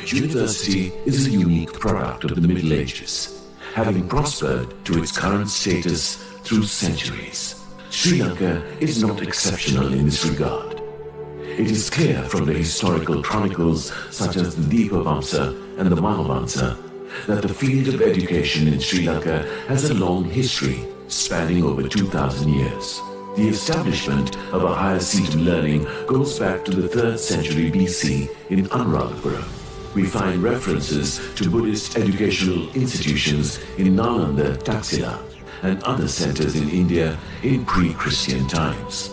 University is a unique product of the Middle Ages, having prospered to its current status through centuries. Sri Lanka is not exceptional in this regard. It is clear from the historical chronicles such as the Deepavamsa and the Mahavamsa that the field of education in Sri Lanka has a long history spanning over 2,000 years. The establishment of a higher seat of learning goes back to the 3rd century BC in Anuradhapura. We find references to Buddhist educational institutions in Nalanda, Taxila, and other centers in India in pre-Christian times.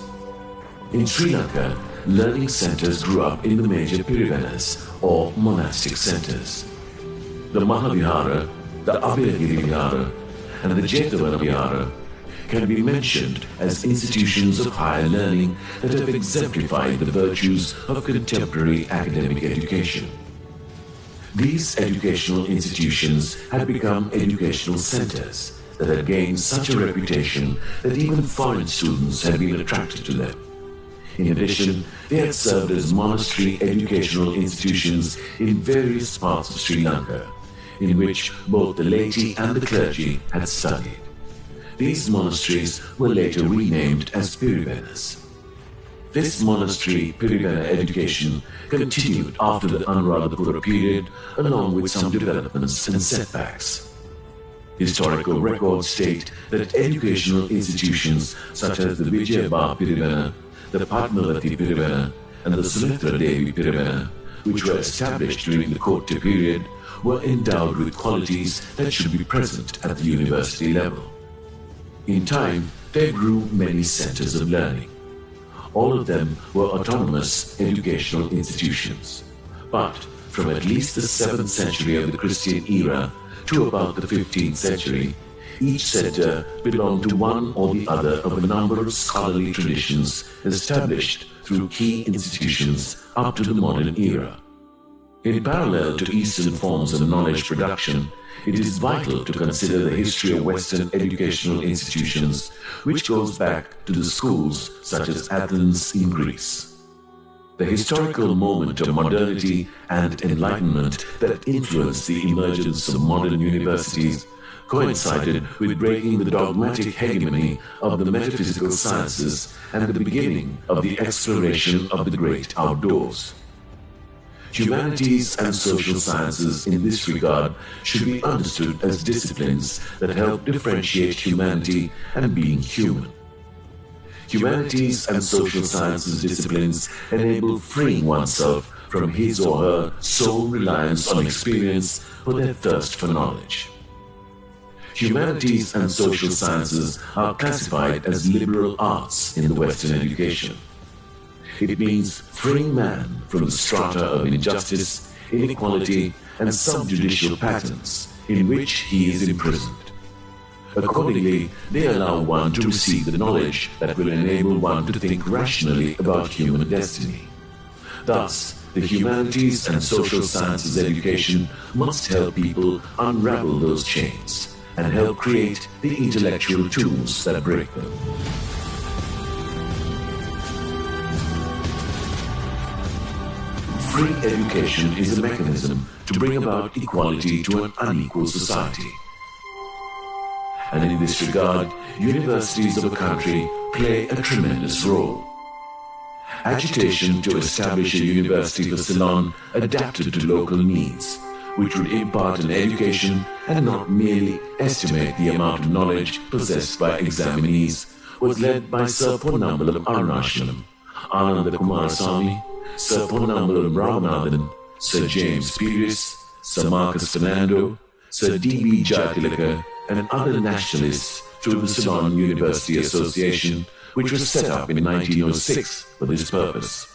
In Sri Lanka, learning centers grew up in the major pirivenas or monastic centers. The Mahavihara, the Abhayagiri Vihara, and the Jetavana Vihara can be mentioned as institutions of higher learning that have exemplified the virtues of contemporary academic education. These educational institutions had become educational centers that had gained such a reputation that even foreign students had been attracted to them. In addition, they had served as monastery educational institutions in various parts of Sri Lanka, in which both the laity and the clergy had studied. These monasteries were later renamed as pirivenas. This monastery pirivena education continued after the Anuradhapura period, along with some developments and setbacks. Historical records state that educational institutions such as the Vijayabha Pirivena, the Padmavati Pirivena, and the Sumitra Devi Pirivena, which were established during the Kotya period, were endowed with qualities that should be present at the university level. In time, there grew many centers of learning. All of them were autonomous educational institutions. But from at least the 7th century of the Christian era to about the 15th century, each center belonged to one or the other of a number of scholarly traditions established through key institutions up to the modern era. In parallel to Eastern forms of knowledge production, it is vital to consider the history of Western educational institutions, which goes back to the schools such as Athens in Greece. The historical moment of modernity and enlightenment that influenced the emergence of modern universities coincided with breaking the dogmatic hegemony of the metaphysical sciences and the beginning of the exploration of the great outdoors. Humanities and social sciences in this regard should be understood as disciplines that help differentiate humanity and being human. Humanities and social sciences disciplines enable freeing oneself from his or her sole reliance on experience for their thirst for knowledge. Humanities and social sciences are classified as liberal arts in the Western education. It means freeing man from the strata of injustice, inequality, and subjudicial patterns in which he is imprisoned. Accordingly, they allow one to receive the knowledge that will enable one to think rationally about human destiny. Thus, the humanities and social sciences education must help people unravel those chains and help create the intellectual tools that break them. Free education is a mechanism to bring about equality to an unequal society. And in this regard, universities of a country play a tremendous role. Agitation to establish a university for Ceylon adapted to local needs, which would impart an education and not merely estimate the amount of knowledge possessed by examinees, was led by Sir Ponnambalam Arunachalam, Ananda Kumarasamy, Sir Ponnambalam Ramanathan, Sir James Pierce, Sir Marcus Fernando, Sir D.B. Jayatilaka, and other nationalists through the Ceylon University Association, which was set up in 1906 for this purpose.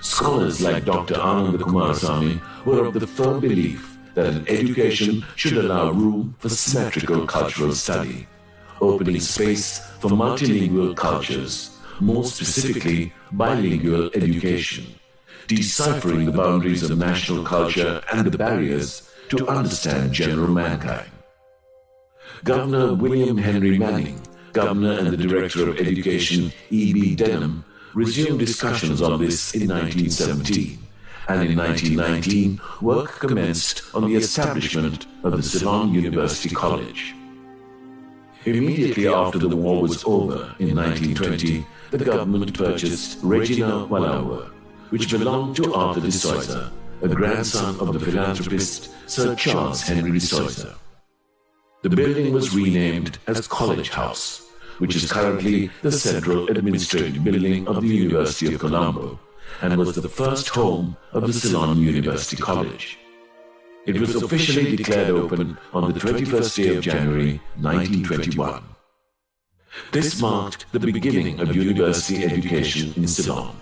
Scholars like Dr. Ananda Kumarasamy were of the firm belief that an education should allow room for symmetrical cultural study, opening space for multilingual cultures, more specifically bilingual education, deciphering the boundaries of national culture and the barriers to understand general mankind. Governor William Henry Manning, Governor and the Director of Education E.B. Denham, resumed discussions on this in 1917 and in 1919 work commenced on the establishment of the Ceylon University College. Immediately after the war was over in 1920, the government purchased Regina Wallowa, which belonged to Arthur de Soysa, a grandson of the philanthropist Sir Charles Henry de Soysa. The building was renamed as College House, which is currently the central administrative building of the University of Colombo, and was the first home of the Ceylon University College. It was officially declared open on the 21st day of January 1921. This marked the beginning of university education in Ceylon.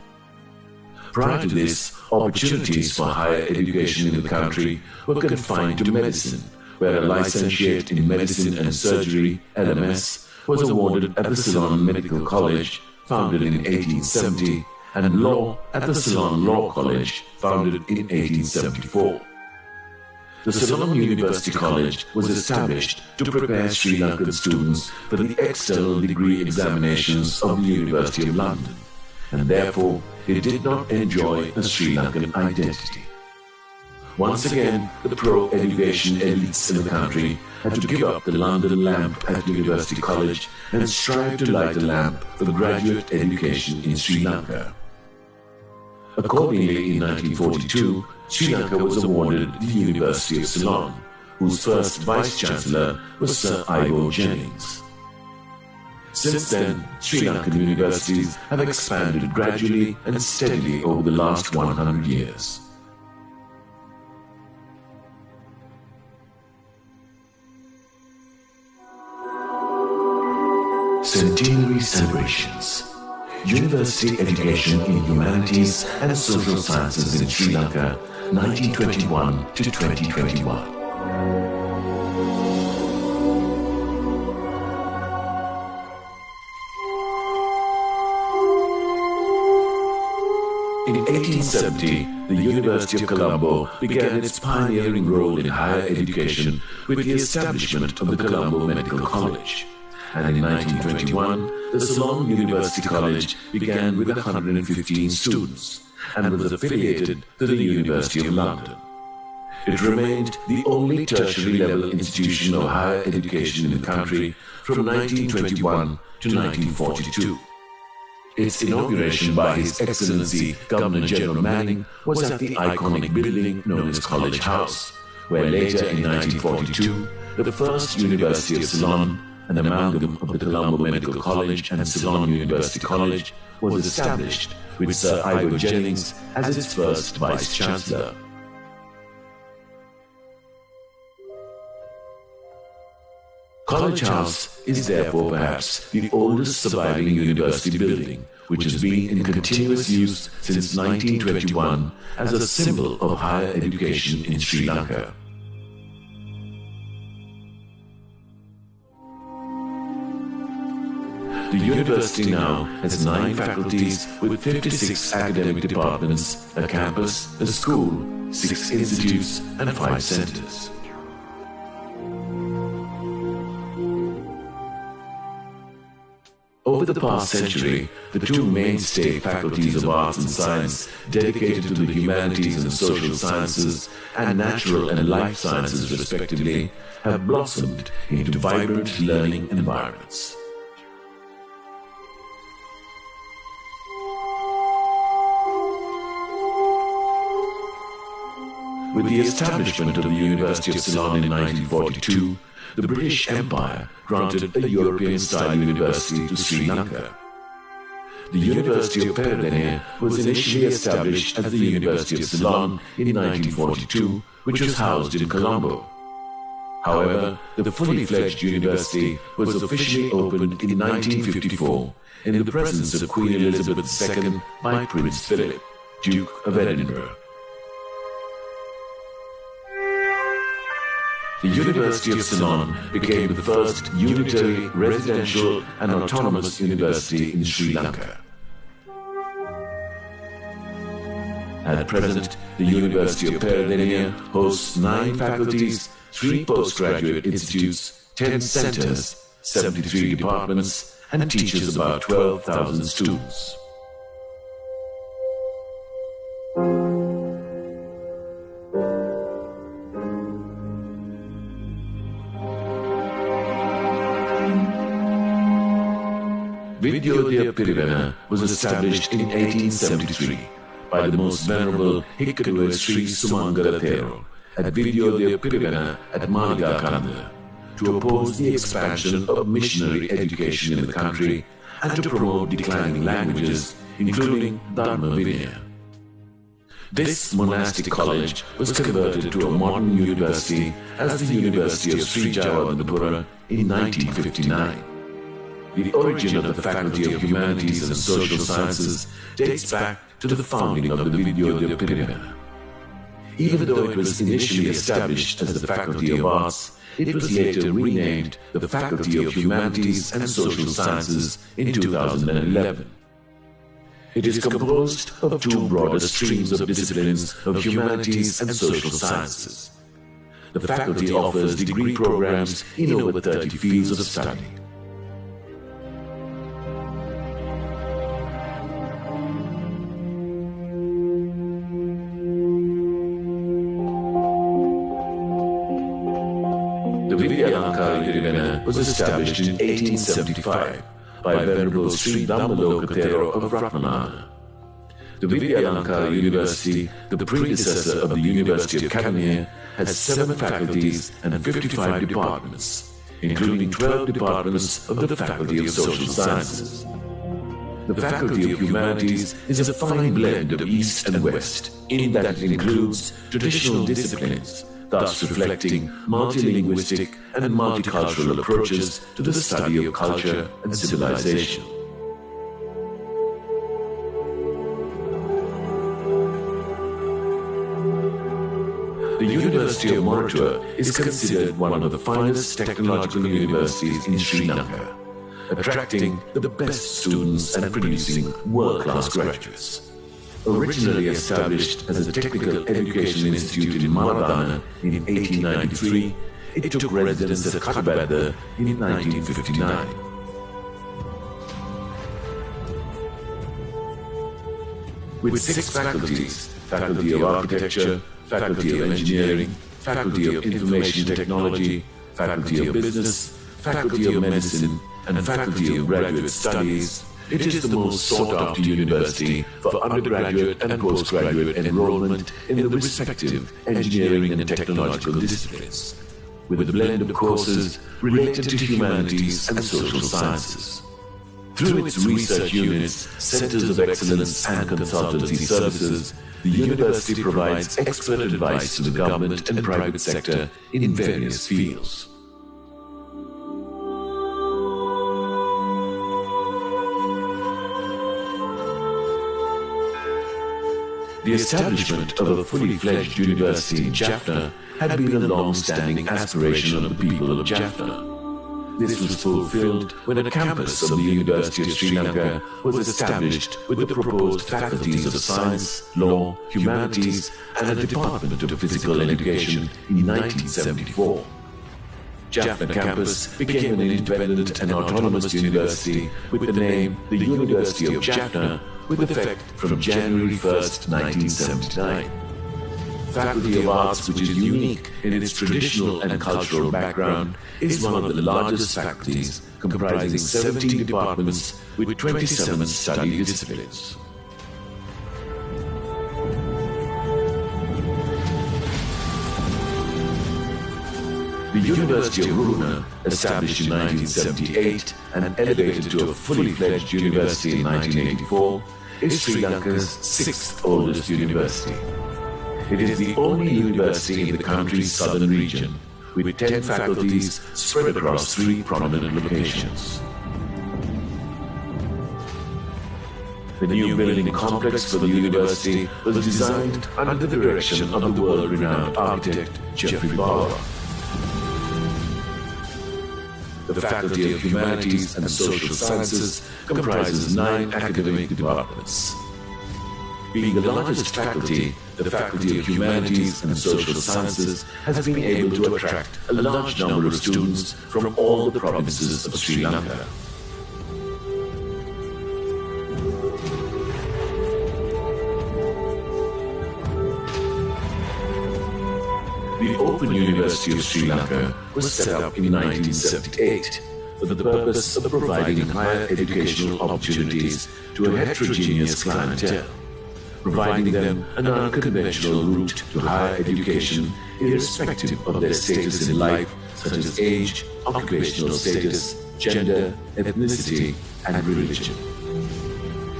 Prior to this, opportunities for higher education in the country were confined to medicine, where a licentiate in medicine and surgery, LMS, was awarded at the Ceylon Medical College, founded in 1870, and law at the Ceylon Law College, founded in 1874. The Ceylon University College was established to prepare Sri Lankan students for the external degree examinations of the University of London, and therefore it did not enjoy a Sri Lankan identity. Once again, the pro-education elites in the country had to give up the London lamp at University College and strive to light a lamp for graduate education in Sri Lanka. Accordingly, in 1942, Sri Lanka was awarded the University of Ceylon, whose first Vice-Chancellor was Sir Ivo Jennings. Since then, Sri Lankan universities have expanded gradually and steadily over the last 100 years. Centenary celebrations. University education in humanities and social sciences in Sri Lanka, 1921 to 2021. In 1870, the University of Colombo began its pioneering role in higher education with the establishment of the Colombo Medical College. And in 1921, the Ceylon University College began with 115 students and was affiliated to the University of London. It remained the only tertiary level institution of higher education in the country from 1921 to 1942. Its inauguration by His Excellency Governor General Manning was at the iconic building known as College House, where later in 1942, the first University of Ceylon, an amalgam of the Colombo Medical College and Ceylon University College, was established with Sir Ivo Jennings as its first Vice-Chancellor. College House is therefore perhaps the oldest surviving university building, which has been in continuous use since 1921 as a symbol of higher education in Sri Lanka. The university now has 9 faculties with 56 academic departments, a campus, a school, 6 institutes, and 5 centers. Over the past century, the 2 mainstay faculties of arts and science dedicated to the humanities and social sciences and natural and life sciences respectively have blossomed into vibrant learning environments. With the establishment of the University of Ceylon in 1942, the British Empire granted a European-style university to Sri Lanka. The University of Peradeniya was initially established as the University of Ceylon in 1942, which was housed in Colombo. However, the fully fledged university was officially opened in 1954 in the presence of Queen Elizabeth II by Prince Philip, Duke of Edinburgh. The University of Ceylon became the first unitary, residential and autonomous university in Sri Lanka. At present, the University of Peradeniya hosts 9 faculties, 3 postgraduate institutes, 10 centers, 73 departments, and teaches about 12,000 students. Vidyodaya Pirivena was established in 1873 by the most venerable Hikkaduwa Sri Sumangala Thero at Vidyodaya Pirivena at Maligakananda to oppose the expansion of missionary education in the country and to promote declining languages, including Dharma Vinaya. This monastic college was converted to a modern university as the University of Sri Jayawardenepura in 1959. The origin of the Faculty of Humanities and Social Sciences dates back to the founding of the Vidyodaya Pirivena. Even though it was initially established as the Faculty of Arts, it was later renamed the Faculty of Humanities and Social Sciences in 2011. It is composed of two broader streams of disciplines of humanities and social sciences. The faculty offers degree programs in over 30 fields of study. The Vidyalankara Pirivena was established in 1875 by Venerable Sri Dhammaloka Thero of Ratnamana. The Vidyalankara University, the predecessor of the University of Kashmir, has 7 faculties and 55 departments, including 12 departments of the Faculty of Social Sciences. The Faculty of Humanities is a fine blend of East and West, in that it includes traditional disciplines, thus reflecting multilinguistic and multicultural approaches to the study of culture and civilization. The University of Moratuwa is considered one of the finest technological universities in Sri Lanka, attracting the best students and producing world-class graduates. Originally established as a technical education institute in Maladana in 1893, it took residence at Kattabadda in 1959. With 6 faculties, Faculty of Architecture, Faculty of Engineering, Faculty of Information Technology, Faculty of Business, Faculty of Medicine, and Faculty of Graduate Studies, it is the most sought-after university for undergraduate and postgraduate enrollment in the respective engineering and technological disciplines, with a blend of courses related to humanities and social sciences. Through its research units, centers of excellence and consultancy services, the university provides expert advice to the government and private sector in various fields. The establishment of a fully fledged university in Jaffna had been a long-standing aspiration of the people of Jaffna. This was fulfilled when a campus of the University of Sri Lanka was established with the proposed faculties of science, law, humanities, and a department of physical education in 1974. Jaffna campus became an independent and autonomous university with the name the University of Jaffna, with effect from January 1st, 1979. Faculty of Arts, which is unique in its traditional and cultural background, is one of the largest faculties, comprising 17 departments with 27 study disciplines. The University of Runa, established in 1978 and elevated to a fully fledged university in 1984, is Sri Lanka's 6th oldest university. It is the only university in the country's southern region, with 10 faculties spread across 3 prominent locations. The new building complex for the university was designed under the direction of the world-renowned architect Geoffrey Bauer. The Faculty of Humanities and Social Sciences comprises 9 academic departments. Being the largest faculty, the Faculty of Humanities and Social Sciences has been able to attract a large number of students from all the provinces of Sri Lanka. The Open University of Sri Lanka was set up in 1978, for the purpose of providing higher educational opportunities to a heterogeneous clientele, providing them an unconventional route to higher education irrespective of their status in life, such as age, occupational status, gender, ethnicity, and religion.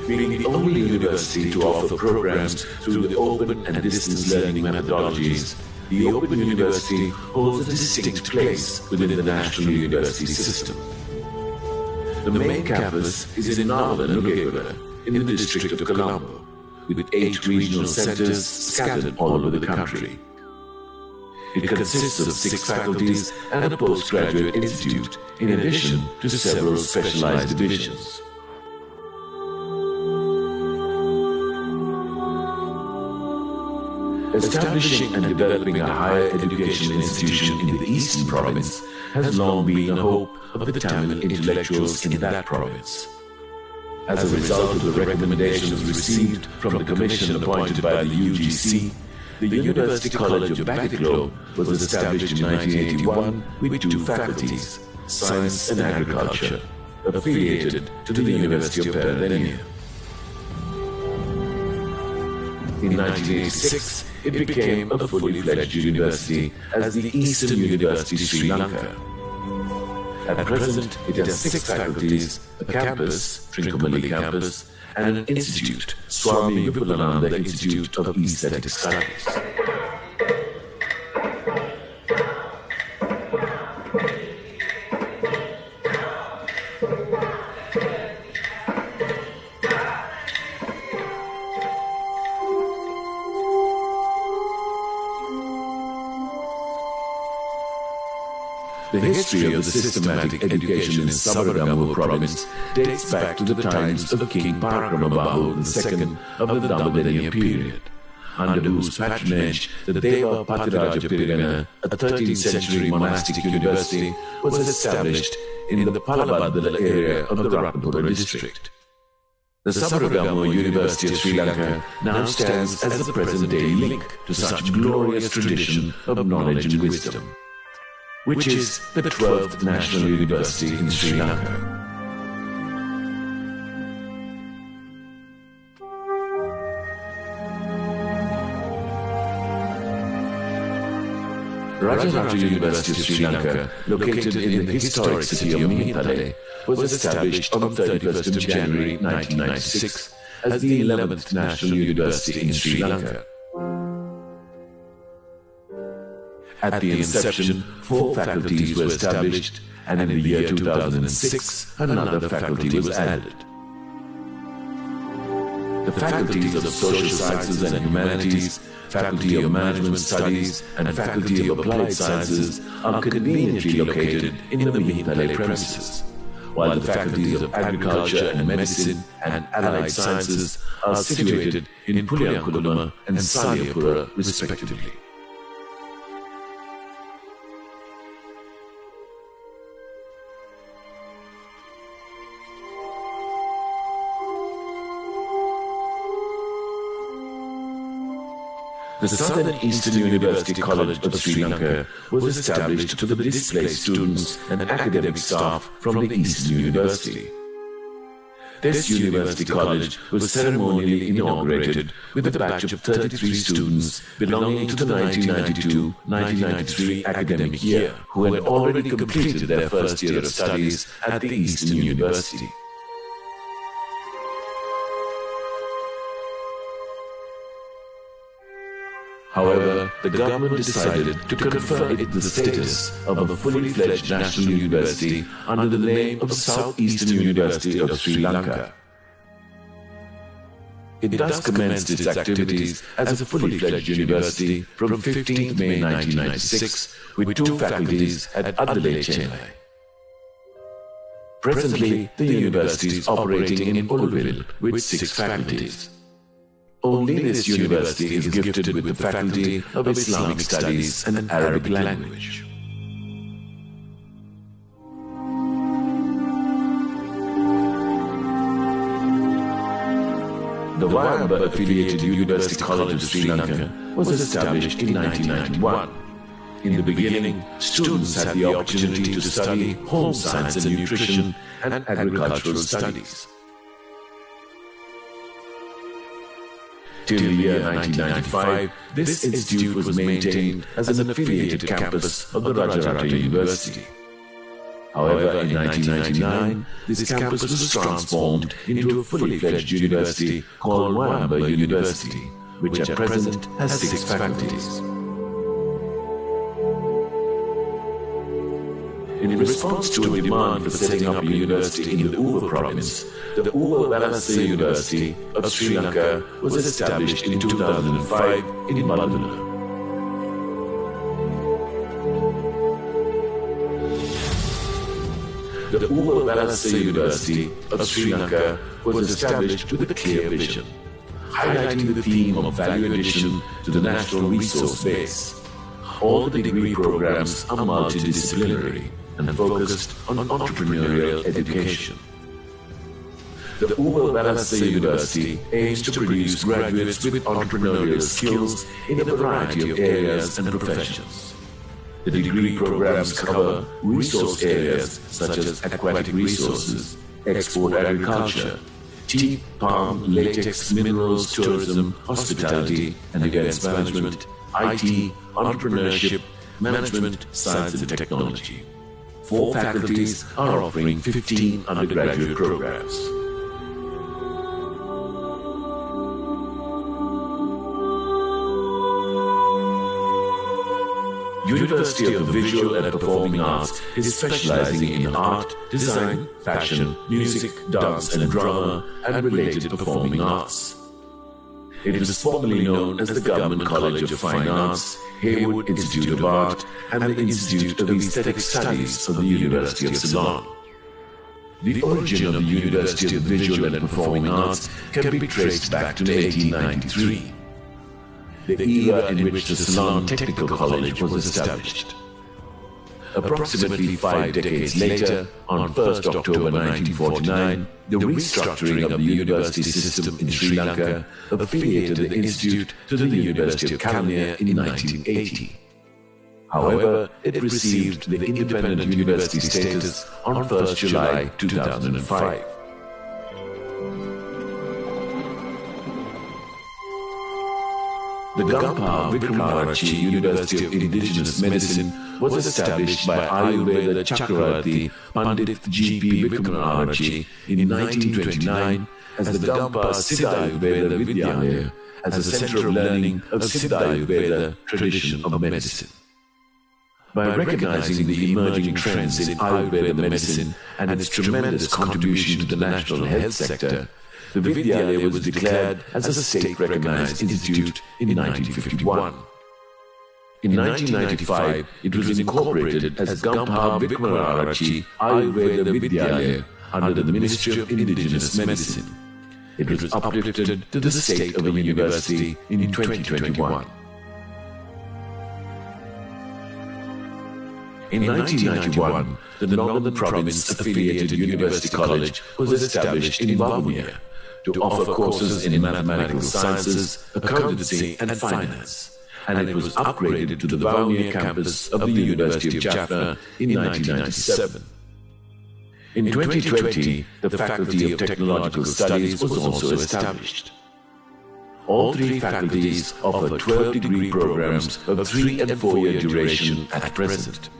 Being the only university to offer programs through the open and distance learning methodologies, the Open University holds a distinct place within the national university system. The main campus is in Nava Nugegura, in the district of Colombo, with 8 regional centers scattered all over the country. It consists of 6 faculties and a postgraduate institute, in addition to several specialized divisions. Establishing and developing a higher education institution in the Eastern Province has long been a hope of the Tamil intellectuals in that province. As a result of the recommendations received from the commission appointed by the UGC, the University College of Batiklo was established in 1981 with 2 faculties, Science and Agriculture, affiliated to the University of Peradeniya. In 1986, it became a fully fledged university as the Eastern University Sri Lanka. At present, it has 6 faculties, a campus, Trincomalee campus, and an institute, Swami Vipulananda Institute of Aesthetic Studies. The history of the systematic education in Sabaragamuwa province dates back to the times of King Paramkramabahu II of the Dambadeniya period, under whose patronage the Deva Patiraja Pirigana, a 13th century monastic university, was established in the Palabadala area of the Ratnapura district. The Sabaragamuwa University of Sri Lanka now stands as the present-day link to such glorious tradition of knowledge and wisdom, which is the 12th National University in Sri Lanka. Rajaratna University of Sri Lanka, located in the historic city of Mihitale, was established on 31st of January 1996 as the 11th National University in Sri Lanka. At the inception, 4 faculties were established, and in the year 2006, another faculty was added. The faculties of Social Sciences and Humanities, Faculty of Management Studies, and Faculty of Applied Sciences are conveniently located in the Mihitale premises, while the faculties of Agriculture and Medicine and Allied Sciences are situated in Pulyankulama and Salyapura, respectively. The Southern Eastern University College of Sri Lanka was established to the displaced students and academic staff from the Eastern University. This university college was ceremonially inaugurated with a batch of 33 students belonging to the 1992-1993 academic year who had already completed their first year of studies at the Eastern University. However, the government decided to confer it the status of a fully fledged national university under the name of Southeastern University of Sri Lanka. It thus commenced its activities as a fully fledged university from 15th May 1996 with 2 faculties at Adelaide, Chennai. Presently, the university is operating in Uluville with 6 faculties. Only this university is gifted with the Faculty of Islamic Studies and Arabic Language. The Vayamba-affiliated University College of Sri Lanka was established in 1991. In the beginning, students had the opportunity to study home science and nutrition and agricultural studies. Till the year 1995, this institute was maintained as an affiliated campus of the Rajarata University. However, in 1999, this campus was transformed into a fully-fledged university called Wamba University, which at present has 6 faculties. In response to a demand for setting up a university in the Uva province, the Uva Valasa University of Sri Lanka was established in 2005 in Malmö. The Uva Valasa University of Sri Lanka was established with a clear vision, highlighting the theme of value addition to the national resource base. All the degree programs are multidisciplinary and focused on entrepreneurial education. The Uva Valasa University aims to produce graduates with entrepreneurial skills in a variety of areas and professions. The degree programs cover resource areas such as aquatic resources, export agriculture, tea, palm, latex, minerals, tourism, hospitality and events management, IT, entrepreneurship, management, science and technology. 4 faculties are offering 15 undergraduate programs. University of the Visual and Performing Arts is specializing in art, design, fashion, music, dance and drama and related performing arts. It was formerly known as the Government College of Fine Arts, Haywood Institute of Art and the Institute of Aesthetic Studies of the University of Ceylon. The origin of the University of Visual and Performing Arts can be traced back to 1893. The era in which the Ceylon Technical College was established. Approximately 5 decades later, on 1st October 1949, the restructuring of the university system in Sri Lanka affiliated the institute to the University of Kalmar in 1980. However, it received the independent university status on 1st July 2005. The Gampa Vikramarachi University of Indigenous Medicine was established by Ayurveda Chakravarti Pandit G.P. Vikramarachi in 1929 as the Gampa Siddha-Ayurveda Vidyalaya, as a center of learning of Siddha-Ayurveda tradition of medicine. By recognizing the emerging trends in Ayurveda medicine and its tremendous contribution to the national health sector, the Vidyalaya was declared as a state-recognized institute in 1951. In 1995, it was incorporated as Gampa Vikramarachi Ayurveda Vidyalaya under the Ministry of Indigenous Medicine. It was uplifted to the state of a university in 2021. In 1991, the Northern Province Affiliated University College was established in Vavuniya to offer courses in mathematical sciences, accountancy and finance, and it was upgraded to the Vavuniya campus of the University of Jaffna in 1997. In 2020, the Faculty of Technological Studies was also established. All 3 faculties offer 12 degree programs of 3 and 4-year duration at present.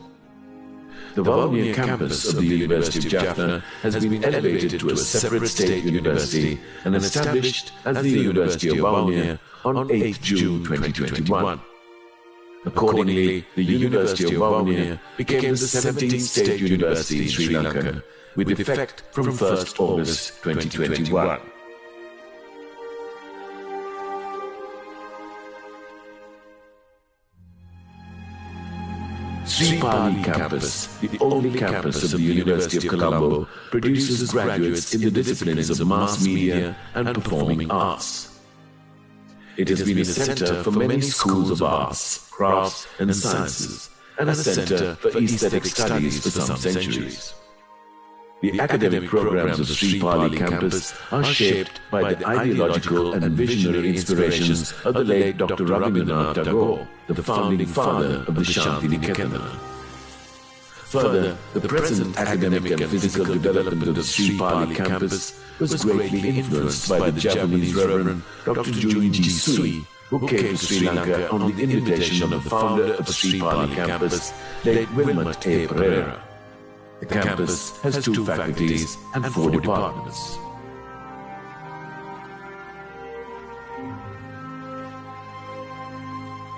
The Vavuniya campus of the University of Jaffna has been elevated to a separate state university and established as the University of Vavuniya on 8 June 2021. Accordingly, the University of Vavuniya became the 17th state university in Sri Lanka, with effect from 1st August 2021. Sri Pali campus, the only campus of the University of Colombo, produces graduates in the disciplines of mass media and performing arts. It has been a center for many schools of arts, crafts and sciences, and a center for aesthetic studies for some centuries. The academic programs of Sri Pali campus are shaped by the ideological and visionary inspirations of the late Dr. Rabindranath Tagore, the founding father of the Shanti Niketan. Further, the present academic and physical development of the Sri Pali campus was greatly influenced by the Japanese Reverend Dr. Junji Sui, who came to Sri Lanka on the invitation of the founder of the Sri Pali campus, late Wilmot A. Pereira. The campus has 2 faculties and 4 departments.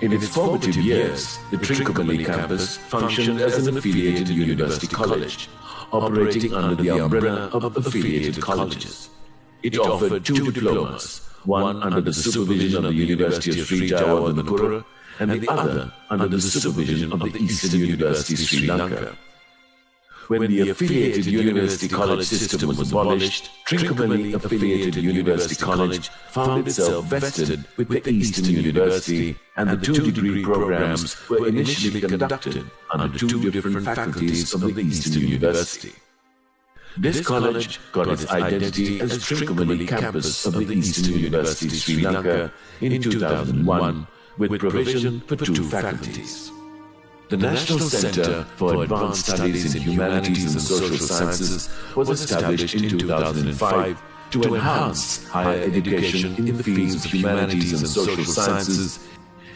In its formative years, the Trincomalee campus functioned as an affiliated university college, operating under the umbrella of affiliated colleges. It offered 2 diplomas, one under the supervision of the University of Sri Jayawardenepura and the other under the supervision of the Eastern University Sri Lanka. When the affiliated university college system was abolished, Trincomalee Affiliated University College found itself vested with the Eastern University, and the 2-degree programs were initially conducted under 2 different faculties of the Eastern University. This college got its identity as Trincomalee campus of the Eastern University Sri Lanka in 2001, with provision for 2 faculties. The National Centre for Advanced Studies in Humanities and Social Sciences was established in 2005 to enhance higher education in the fields of humanities and social sciences.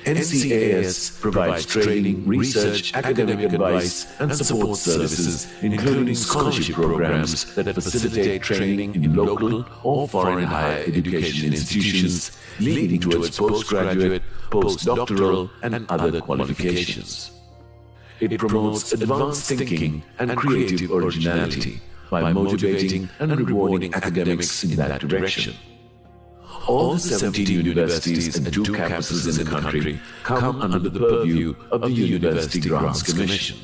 NCAS provides training, research, academic advice and support services, including scholarship programs that facilitate training in local or foreign higher education institutions, leading towards postgraduate, postdoctoral and other qualifications. It promotes advanced thinking and creative originality by motivating and rewarding academics in that direction. All the 17 universities and 2 campuses in the country come under the purview of the University Grants Commission.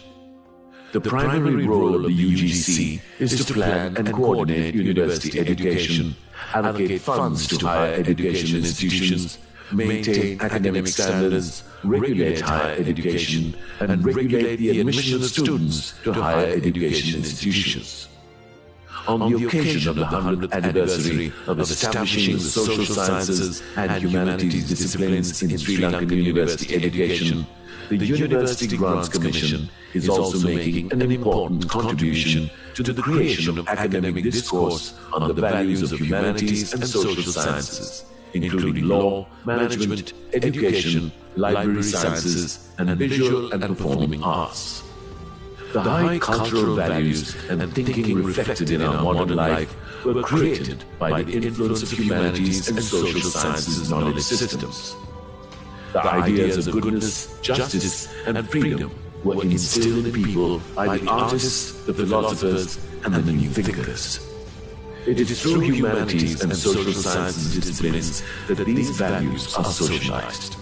The primary role of the UGC is to plan and coordinate university education, allocate funds to higher education institutions, maintain academic standards, regulate higher education, and regulate the admission of students to higher education institutions. On the occasion of the 100th anniversary of establishing the social sciences and humanities disciplines in Sri Lankan university education, the University Grants Commission is also making an important contribution to the creation of academic discourse on the values of humanities and social sciences, including law, management, education, library sciences, and visual and performing arts. The high cultural values and thinking reflected in our modern life were created by the influence of humanities and social sciences knowledge systems. The ideas of goodness, justice, and freedom were instilled in people by the artists, the philosophers, and the new thinkers. It is through humanities and social sciences disciplines that these values are socialized.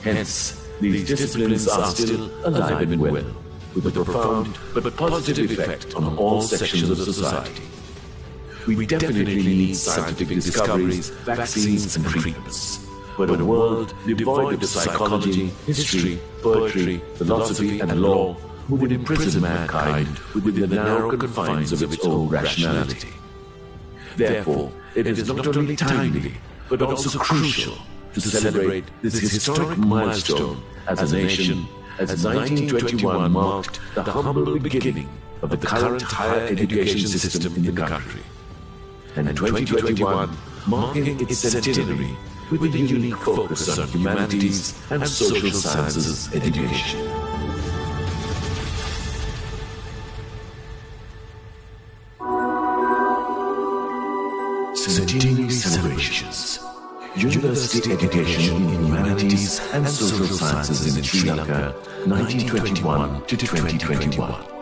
Hence, these disciplines are still alive and well, with a profound but positive effect on all sections of society. We definitely need scientific discoveries, vaccines, and treatments. But a world devoid of psychology, history, poetry, philosophy, and law would imprison mankind within the narrow confines of its own rationality. Therefore, it is not only timely, but also crucial to celebrate this historic milestone as a nation, as 1921 marked the humble beginning of the current higher education system in the country, and 2021 marking its centenary with a unique focus on humanities and social sciences education. Centenary celebrations. University education in humanities and social sciences in Sri Lanka, 1921 to 2021.